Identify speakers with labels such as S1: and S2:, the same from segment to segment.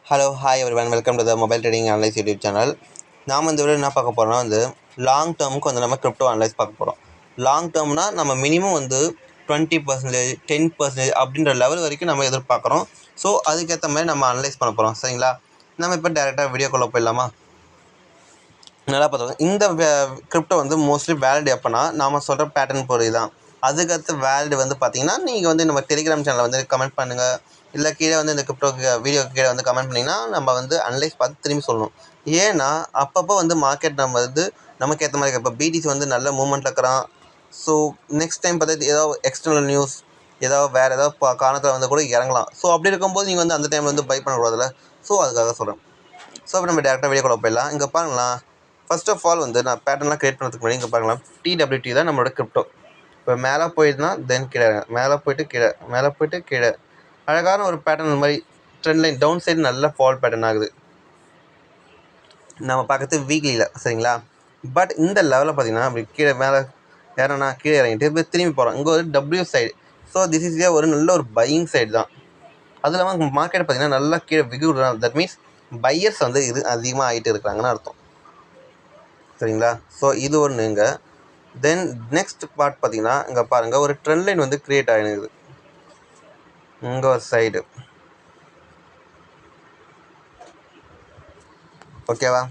S1: Hello hi everyone welcome to the mobile trading analyse YouTube channel. நாம் இந்த video என்ன பார்க்க போகிறோம்னா லாங் டேர்முக்கு நம்ம கிரிப்டோ அனலைஸ் பார்க்க போகிறோம். லாங் டேர்ம்னா நம்ம மினிமம் 20%, 10% அப்படின்ற லெவல் வரைக்கும் நம்ம எதிர்பார்க்குறோம். ஸோ அதுக்கேற்ற மாதிரி நம்ம அனலைஸ் பண்ண போகிறோம். சரிங்களா, நம்ம இப்போ டேரெக்டாக வீடியோக்குள்ளே போயிடலாமா? நல்லா பார்த்தோம். இந்த கிரிப்டோ மோஸ்ட்லி வேலிட் எப்போனா நாம் சொல்கிற பேட்டர்ன் பொறுத்து தான். அதுக்கடுத்து வேலிட் பார்த்தீங்கன்னா நீங்கள் நம்ம டெலிகிராம் சேனலில் கமெண்ட் பண்ணுங்கள். இல்லை கீழே இந்த கிரிப்டோக்கு வீடியோக்கு கீழே கமெண்ட் பண்ணிங்கன்னா நம்ம அனலைஸ் பார்த்து திரும்பி சொல்லணும். ஏன்னா அப்பப்போ மார்க்கெட் நம்ம நமக்கு ஏற்ற மாதிரி இப்போ பிடிசி நல்ல மூவ்மெண்ட்டில் இருக்கிறான். ஸோ நெக்ஸ்ட் டைம் பார்த்து ஏதோ எக்ஸ்டர்னல் நியூஸ் வேறு ஏதாவது காரணத்தில் கூட இறங்கலாம். ஸோ அப்படி இருக்கும்போது நீங்கள் அந்த டைமில் பை பண்ணக்கூடாதுல்ல. ஸோ அதுக்காக சொல்கிறேன். ஸோ இப்போ நம்ம டேரெக்டாக வீடியோக்குள்ள போயிடலாம். இங்கே பாருங்களா, ஃபர்ஸ்ட் ஆஃப் ஆல் நான் பேட்டர்லாம் கிரியேட் பண்ணுறதுக்கு முன்னாடி இங்கே பாருங்களா, TWT தான் நம்மளோட கிரிப்டோ. இப்போ மேலே போயிட்டுனா தென் கீழே, மேலே போயிட்டு கீழே, மேலே போயிட்டு கீழே, அழகான ஒரு பேட்டர்ன். இந்த மாதிரி ட்ரெண்ட் லைன் டவுன் சைடு நல்ல ஃபால் பேட்டர்ன் ஆகுது நம்ம பார்க்கறது வீக்லியில். சரிங்களா, பட் இந்த லெவலில் பார்த்தீங்கன்னா அப்படி கீழே மேலே ஏறனா கீழே இறங்கிட்டு இப்போ திரும்பி போகிறோம். இங்கே ஒரு W side. So this is ஒரு நல்ல ஒரு பையிங் சைடு தான். அது இல்லாமல் மார்க்கெட் பார்த்தீங்கன்னா நல்லா கீழே விகுறாங்க. தட் மீன்ஸ் பையர்ஸ் இது அதிகமாக ஆகிட்டு இருக்கிறாங்கன்னு அர்த்தம். சரிங்களா, ஸோ இது ஒன்றுங்க. தென் நெக்ஸ்ட் பார்ட் பார்த்தீங்கன்னா இங்கே பாருங்கள், ஒரு ட்ரெண்ட் லைன் க்ரியேட் ஆகிடுது இங்கே ஒரு சைடு. ஓகேவா,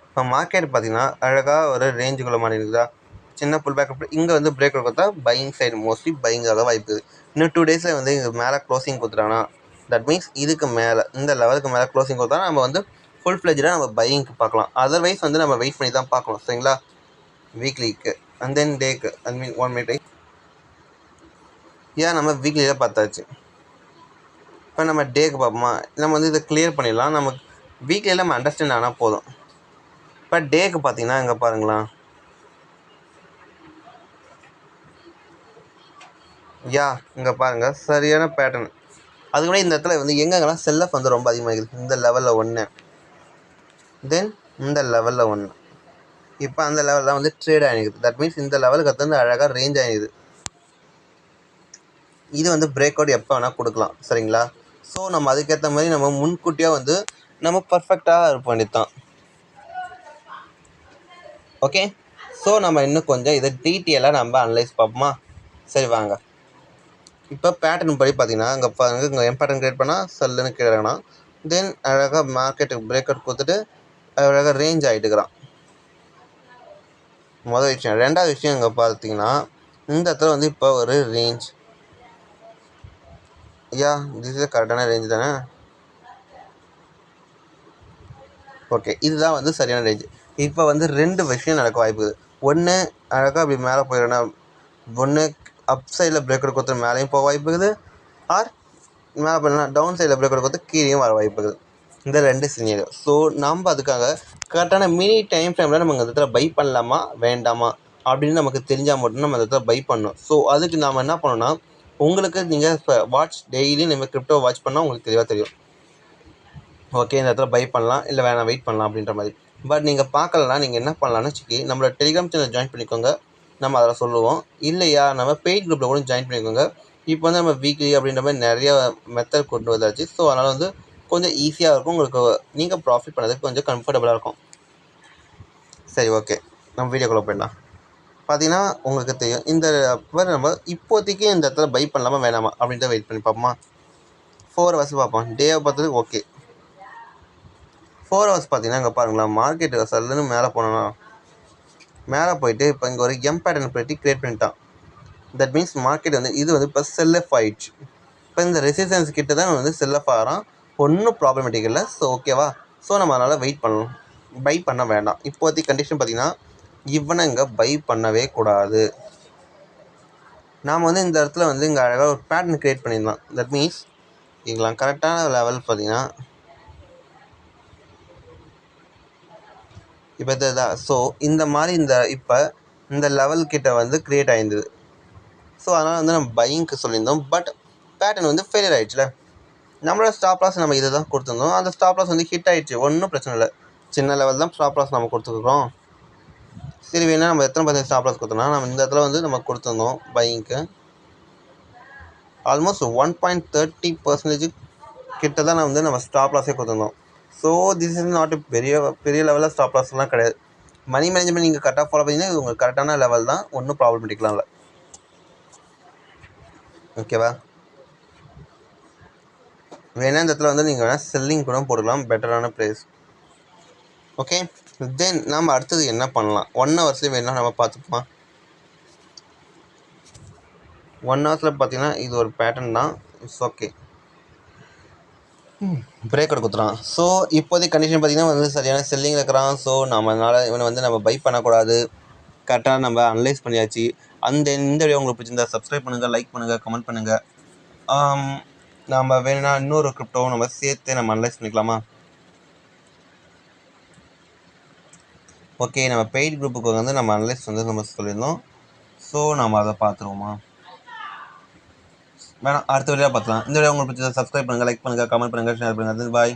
S1: இப்போ மார்க்கெட் பார்த்தீங்கன்னா அழகாக ஒரு ரேஞ்சுக்குள்ளே மாறிடுதா, சின்ன புல் பேக். இங்கே பிரேக் கொடுத்தா பையிங் சைடு, மோஸ்ட்லி பையிங்காக வாய்ப்பு. இன்னும் 2 டேஸில் இங்கே மேலே க்ளோசிங் கொடுத்துட்டாங்கன்னா தட் மீன்ஸ் இதுக்கு மேலே இந்த லெவலுக்கு மேலே க்ளோசிங் கொடுத்தா நம்ம ஃபுல் ஃப்ளெஜ்டாக நம்ம பையிங்க்கு பார்க்கலாம். அதர்வைஸ் நம்ம வெயிட் பண்ணி தான் பார்க்கணும். சரிங்களா, வீக்லிக்கு and then take I mean 1 minute. ஏன் நம்ம வீக்லியில் பார்த்தாச்சு, இப்போ நம்ம டேக்கு பார்ப்போமா? நம்ம இதை கிளியர் பண்ணிடலாம். நமக்கு வீக்லியில் நம்ம அண்டர்ஸ்டாண்ட் ஆனால் போதும். இப்போ டேக்கு பார்த்தீங்கன்னா இங்கே பாருங்களா, இங்கே பாருங்கள் சரியான பேட்டர்ன். அதுக்கு முன்னாடி இந்த இடத்துல எங்கெங்கெல்லாம் செல்லப் ரொம்ப அதிகமாக இருக்குது. இந்த லெவலில் 1, தென் இந்த லெவலில் 1. இப்போ அந்த லெவலில் ட்ரேட் ஆகிடுது. தட் மீன்ஸ் இந்த லெவலுக்கு அடுத்து அழகாக ரேஞ்ச் ஆகிடுது. இது பிரேக் அவுட் எப்போ வேணால் கொடுக்கலாம். சரிங்களா, ஸோ நம்ம அதுக்கேற்ற மாதிரி நம்ம முன்கூட்டியாக நம்ம பர்ஃபெக்டாக இருக்க வேண்டியது தான். ஓகே, ஸோ நம்ம இன்னும் கொஞ்சம் இதை டீட்டெயிலாக நம்ம அனலைஸ் பார்ப்போமா? சரி வாங்க. இப்போ பேட்டர்ன் படி பார்த்தீங்கன்னா இங்கே பாருங்கள், இங்கே பேட்டர்ன் கிரியேட் பண்ணால் செல்லுன்னு கீழேனா, தென் அழகாக மார்க்கெட்டுக்கு பிரேக் அவுட் கொடுத்துட்டு அழகாக ரேஞ்ச் ஆகிட்டுக்கிறான். முதல் விஷயம். ரெண்டாவது விஷயம் இங்கே பார்த்தீங்கன்னா இந்த இடத்துல இப்போ ஒரு ரேஞ்ச். திஸ் இஸ் கரெக்டான ரேஞ்ச் தானே? ஓகே, இதுதான் சரியான ரேஞ்ச். இப்போ 2 விஷயம் நடக்க வாய்ப்பு இருக்குது. ஒன்று அழகாக அப்படி மேலே போயிடணும். ஒன்று அப் சைடில் பிரேக் அவுட் கொடுத்து மேலேயும் போக வாய்ப்பு இருக்குது. ஆர் மேலே போயிடலாம் டவுன் சைடில் பிரேக் அவுட் கொடுத்து கீழேயும் வர வாய்ப்பு இருக்குது. இந்த 2 சினியோ. ஸோ நம்ம அதுக்காக கரெக்டான மினி டைம் ஃப்ரேமில் நம்ம இந்த இடத்துல பை பண்ணலாமா வேண்டாமா அப்படின்னு நமக்கு தெரிஞ்சால் மட்டும் நம்ம அந்த இடத்துல பை பண்ணணும். ஸோ அதுக்கு நாம் என்ன பண்ணணும்னா, உங்களுக்கு நீங்கள் இப்போ டெய்லி நம்ம கிரிப்டோ வாட்ச் பண்ணால் உங்களுக்கு தெளிவாக தெரியும். ஓகே, இந்த இடத்துல பை பண்ணலாம் இல்லை வேணாம் வெயிட் பண்ணலாம் அப்படின்ற மாதிரி. பட் நீங்கள் பார்க்கலன்னா நீங்கள் என்ன பண்ணலான்னு வச்சுக்கி நம்மளோட டெலிகிராம் சேனல் ஜாயின் பண்ணிக்கோங்க. நம்ம அதில் சொல்லுவோம். இல்லையா நம்ம பெய்ட் குரூப்பில் கூட ஜாயின் பண்ணிக்கோங்க. இப்போ நம்ம வீக்லி அப்படின்ற மாதிரி நிறைய மெத்தட் கொண்டு வந்தாச்சு. ஸோ அதனால் கொஞ்சம் ஈஸியாக இருக்கும் உங்களுக்கு. நீங்கள் ப்ராஃபிட் பண்ணுறதுக்கு கொஞ்சம் கம்ஃபர்டபுளாக இருக்கும். சரி, ஓகே, நம்ம வீடியோக்குள்ளே போயிடலாம். பார்த்தீங்கன்னா உங்களுக்கு தெரியும் இந்த நம்ம இப்போதைக்கு இந்த இடத்துல பை பண்ணலாமா வேணாமா அப்படின்ட்டு வெயிட் பண்ணி பார்ப்போமா? 4 ஹவர்ஸ் பார்ப்போம். டேவை பார்த்தது ஓகே. 4 ஹவர்ஸ் பார்த்தீங்கன்னா இங்கே பாருங்களா, மார்க்கெட்டு சல்லுன்னு மேலே போனோன்னா மேலே போயிட்டு இப்போ இங்கே ஒரு பேட்டர்ன் பெட்டி க்ரியேட் பண்ணிட்டான். தட் மீன்ஸ் மார்க்கெட் இது இப்போ செல்எஃப் ஆயிடுச்சு. இப்போ இந்த ரெசிஸ்டன்ஸ் கிட்ட தான் செல்எஃப் ஆகிறான். ஒன்றும் ப்ராப்ளமேட்டிக் இல்லை. ஸோ ஓகேவா, ஸோ நம்ம அதனால் வெயிட் பண்ணணும். பை பண்ண வேண்டாம். இப்போதைக்கு கண்டிஷன் பார்த்தீங்கன்னா இவனை இங்கே பை பண்ணவே கூடாது. நாம் இந்த இடத்துல இங்கே அழகாக ஒரு பேட்டர்ன் க்ரியேட் பண்ணிடலாம். தட் மீன்ஸ் இங்கெல்லாம் கரெக்டான லெவல் பார்த்தீங்கன்னா இப்போ இதுதான். ஸோ இந்த மாதிரி இப்போ இந்த லெவல் கிட்ட க்ரியேட் ஆகிருந்தது. ஸோ அதனால் நம்ம பையிங்க்கு சொல்லியிருந்தோம். பட் பேட்டர்ன் ஃபெயிலியர் ஆகிடுச்சுல. நம்மளோட ஸ்டாப் லாஸ் நம்ம இதை தான் கொடுத்துருந்தோம். அந்த ஸ்டாப் லாஸ் ஹிட் ஆகிடுச்சு. ஒன்றும் பிரச்சனை இல்லை. சின்ன லெவல் தான் ஸ்டாப் லாஸ் நம்ம கொடுத்துருக்குறோம். சரி, வேணா நம்ம எத்தனை % ஸ்டாப் லாஸ் கொடுத்தோம்னா நம்ம இந்த இடத்துல நம்ம கொடுத்துருந்தோம் பையிங்க்கு ஆல்மோஸ்ட் 1.30% கிட்ட தான் நம்ம ஸ்டாப் லாஸே கொடுத்துருந்தோம். ஸோ திஸ் இஸ் நாட் பெரிய பெரிய லெவலில் ஸ்டாப் லாஸ்லாம் கிடையாது. மணி மேனேஜ்மெண்ட் நீங்கள் கரெக்டாக ஃபாலோ பண்ணிங்கன்னா இது உங்களுக்கு கரெக்டான லெவல் தான், ஒன்றும் ப்ராப்ளமேட்டிக்லாம் இல்லை. ஓகேவா? வேணா இந்த இடத்துல நீங்கள் வேணால் செல்லிங் கூட போடலாம், பெட்டரான ப்ரைஸ். ஓகே, தென் நாம் அடுத்தது என்ன பண்ணலாம்? 1 ஹவர்ஸ்லேயே வேணால் நம்ம பார்த்துப்போமா? 1 ஹவர்ஸில் பார்த்தீங்கன்னா இது ஒரு பேட்டர்ன் தான். இட்ஸ் ஓகே, பிரேக் அவுட் கொடுத்துறான். ஸோ இப்போதைக்கு கண்டிஷன் பார்த்தீங்கன்னா சரியான செல்லிங்கில் இருக்கிறான். ஸோ நம்மளால் இவனை நம்ம பை பண்ணக்கூடாது. கரெக்டாக நம்ம அனலைஸ் பண்ணியாச்சு. இந்த வீடியோ உங்களுக்கு பிடிச்சிருந்தா சப்ஸ்கிரைப் பண்ணுங்கள், லைக் பண்ணுங்கள், கமெண்ட் பண்ணுங்கள். நம்ம வேணும்னா இன்னொரு கிரிப்டோ நம்ம சேர்த்து நம்ம அனலைஸ் பண்ணிக்கலாமா? ஓகே, நம்ம பெய்ட் குரூப்புக்கு நம்ம அனலைஸ் நம்ம சொல்லியிருந்தோம். ஸோ நம்ம அதை பார்த்துருவோமா? வேணாம், அடுத்த வீடியோ பார்த்துலாம். இந்த வீடியோ உங்களுக்கு பிடிச்சதை சப்ஸ்கிரைப் பண்ணுங்கள், லைக் பண்ணுங்கள், கமெண்ட் பண்ணுங்கள், ஷேர் பண்ணுங்கள். பாய்.